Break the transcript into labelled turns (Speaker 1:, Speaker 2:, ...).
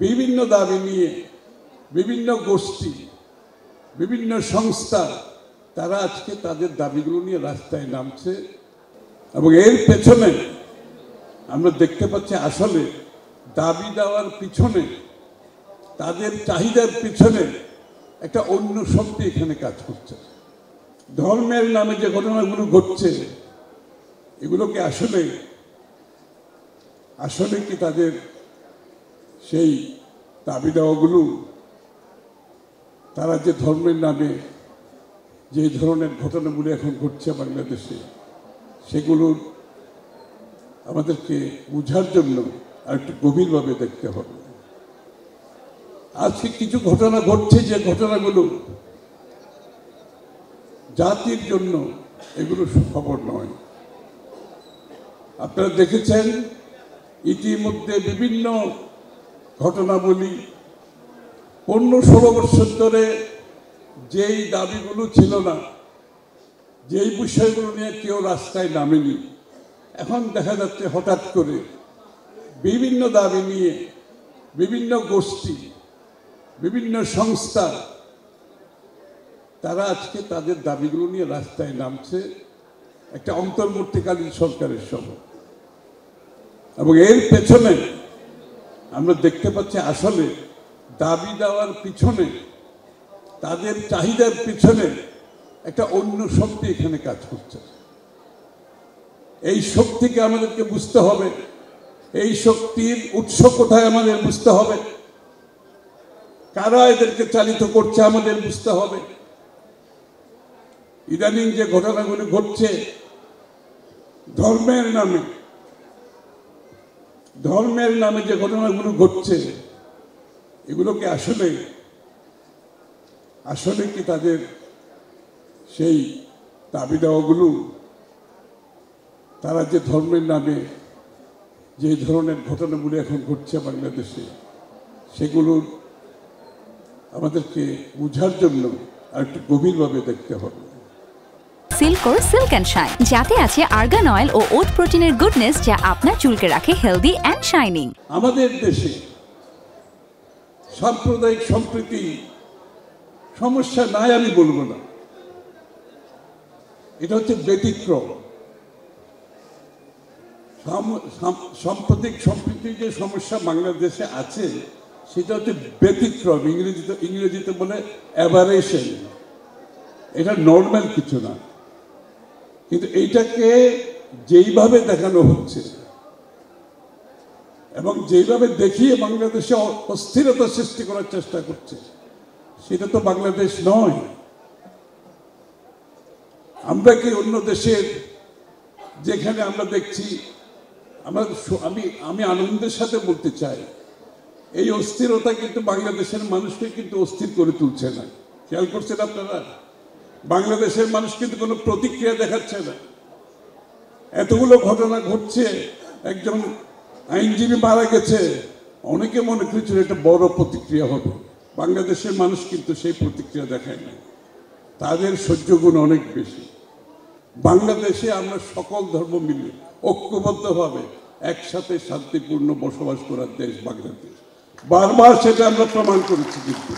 Speaker 1: বিভিন্ন দাবি নিয়ে বিভিন্ন গোষ্ঠী, বিভিন্ন সংস্থা তারা আজকে তাদের দাবিগুলো নিয়ে রাস্তায় নামছে এবং এর পেছনে আমরা দেখতে পাচ্ছি আসলে দাবি দেওয়ার পিছনে, তাদের চাহিদার পিছনে একটা অন্য শক্তি এখানে কাজ করছে। ধর্মের নামে যে ঘটনাগুলো ঘটছে এগুলোকে আসলে কি তাদের সেই দাবি দেওয়াগুলো, তারা যে ধর্মের নামে যে ধরনের ঘটনাগুলো এখন ঘটছে বাংলাদেশে, সেগুলো আমাদেরকে বোঝার জন্য আর একটু গভীরভাবে দেখতে হবে। আজকে কিছু ঘটনা ঘটছে যে ঘটনাগুলো জাতির জন্য এগুলো সুখবর নয়। আপনারা দেখেছেন ইতিমধ্যে বিভিন্ন ঘটনাবলী 15-16 বছর ধরে যেই দাবিগুলো ছিল না, যেই বিষয়গুলো নিয়ে কেউ রাস্তায় নামেনি, এখন দেখা যাচ্ছে হঠাৎ করে বিভিন্ন দাবি নিয়ে বিভিন্ন গোষ্ঠী, বিভিন্ন সংস্থা তারা আজকে তাদের দাবিগুলো নিয়ে রাস্তায় নামছে একটা অন্তর্বর্তীকালীন সরকারের সময়। এবং এর পেছনে আমরা দেখতে পাচ্ছি আসলে দাবি দেওয়ার পিছনে, তাদের চাহিদার পিছনে একটা অন্য শক্তি এখানে কাজ করছে। এই শক্তিকে আমাদেরকে বুঝতে হবে, এই শক্তির উৎস কোথায় আমাদের বুঝতে হবে, কারা এদেরকে চালিত করছে আমাদের বুঝতে হবে। ইদানিং যে ঘটনাগুলি ঘটছে ধর্মের নামে যে ঘটনাগুলো ঘটছে এগুলোকে আসলে কি তাদের সেই দাবি দেওয়াগুলো, তারা যে ধর্মের নামে যে ধরনের ঘটনাগুলো এখন ঘটছে বাংলাদেশে, সেগুলো আমাদেরকে বোঝার জন্য আর একটু গভীরভাবে দেখতে হবে।
Speaker 2: সিল্কোর সিল্ক অ্যান্ড শাইন, যাতে আছে আর্গান অয়েল ও ওট প্রোটিনের গুডনেস, যা আপনার চুলকে রাখে হেলদি অ্যান্ড শাইনিং।
Speaker 1: আমাদের দেশে সাম্প্রদায়িক সম্প্রীতি সমস্যা নাই আমি বলবো না, এটা হচ্ছে ব্যতিক্রম। সাম্প্রদায়িক সম্প্রীতির যে সমস্যা বাংলাদেশে আছে সেটা হচ্ছে ব্যতিক্রম, ইংরেজিতে বলে অ্যাভারেশন। এটা নর্মাল কিছু না, কিন্তু এইটাকে যেইভাবে দেখানো হচ্ছে এবং যেইভাবে দেখিয়ে বাংলাদেশে অস্থিরতা সৃষ্টি করার চেষ্টা করছে, সেটা তো বাংলাদেশ নয়। আমরা কি অন্য দেশের, যেখানে আমরা দেখছি, আমি আনন্দের সাথে বলতে চাই, এই অস্থিরতা কিন্তু বাংলাদেশের মানুষকে কিন্তু অস্থির করে তুলছে না। খেয়াল করছেন আপনারা? বাংলাদেশের মানুষ কিন্তু কোনো প্রতিক্রিয়া দেখাচ্ছে না। এতগুলো ঘটনা ঘটছে, একজন আইনজীবী মারা গেছে, অনেকে মনে করেছিল এটা বড় প্রতিক্রিয়া হবে। বাংলাদেশের মানুষ কিন্তু সেই প্রতিক্রিয়া দেখায় না, তাদের সহ্য গুণ অনেক বেশি। বাংলাদেশে আমরা সকল ধর্ম মিলে ঐক্যবদ্ধভাবে একসাথে শান্তিপূর্ণ বসবাস করার দেশ বাংলাদেশ। বারবার সেটা আমরা প্রমাণ করেছি। কিন্তু